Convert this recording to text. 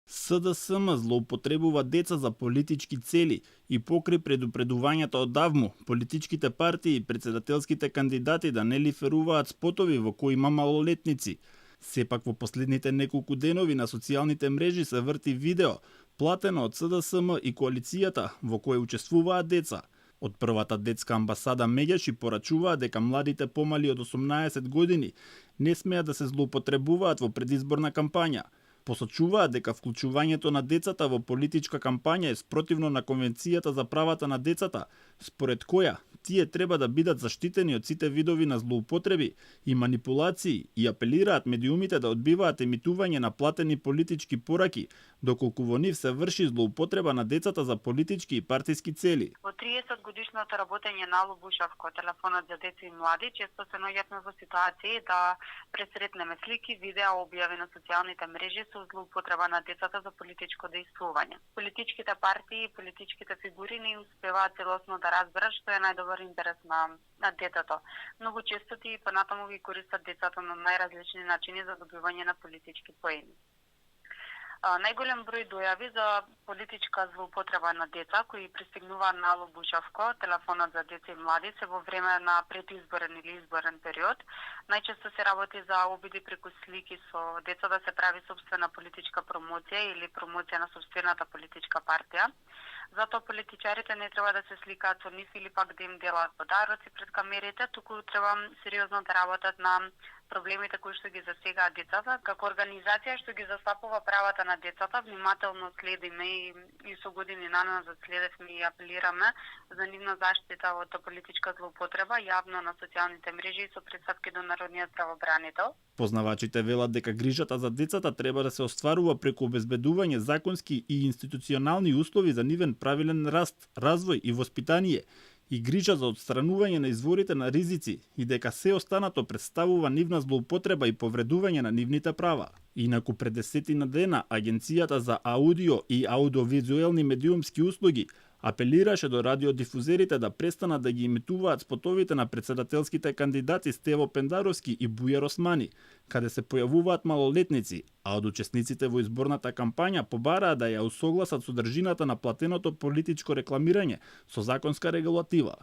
СДСМ злоупотребува деца за политички цели и покрај предупредувањата одавмо, политичките партии и председателските кандидати да не лиферуваат спотови во кои има малолетници. Сепак во последните неколку денови на социјалните мрежи се врти видео, платено од СДСМ и коалицијата, во кој учествуваат деца. Од првата детска амбасада Меѓаши порачуваат дека младите помали од 18 години не смеат да се злоупотребуваат во предизборна кампања. Посочуваат дека вклучувањето на децата во политичка кампања е спротивно на Конвенцијата за правата на децата, според која тие треба да бидат заштитени од сите видови на злоупотреби и манипулации и апелираат медиумите да одбиваат емитување на платени политички пораки, доколку во нив се врши злоупотреба на децата за политички и партиски цели. Во 30 годишното работење на Ало Бушавко, телефонот за деца и млади, често се наоѓавме во ситуации да пресретнеме слики, видеа, објави на социјалните мрежи со злоупотреба на децата за политичко дејствување. Политичките партии и политичките фигури не успеваат целосно да разберат што е најдобар интерес на детето. Многу често и понатаму ги користат децата на најразлични начини за добивање на политички поени. Најголем број дојави за политичка злоупотреба на деца кои пристигнуваат на Ало Бушавко, телефонот за деца и млади, се во време на предизборен или изборен период. Најчесто се работи за обиди преку слики со деца да се прави собствена политичка промоција или промоција на собствената политичка партија. Затоа политичарите не треба да се сликаат со нив или пак да им делаат подароци пред камерите, туку треба сериозно да работат на проблемите кои што ги засегаат децата. Како организација што ги застапува правата на децата, внимателно следиме и со години наназад следевме и апелираме за нивна заштита од политичка злоупотреба јавно на социјалните мрежи и со претставки до народниот правобранител. Познавачите велат дека грижата за децата треба да се остварува преку обезбедување законски и институционални услови за нивен правилен раст, развој и воспитание, и грижа за отстранување на изворите на ризици и дека се останато представува нивна злоупотреба и повредување на нивните права. Инаку пред 10 дена Агенцијата за аудио и аудиовизуелни медиумски услуги апелираше до радиодифузерите да престанат да ги имитуваат спотовите на председателските кандидати Стево Пендаровски и Бујар Османи, каде се појавуваат малолетници, а од учесниците во изборната кампања побараа да ја усогласат содржината на платеното политичко рекламирање со законска регулатива.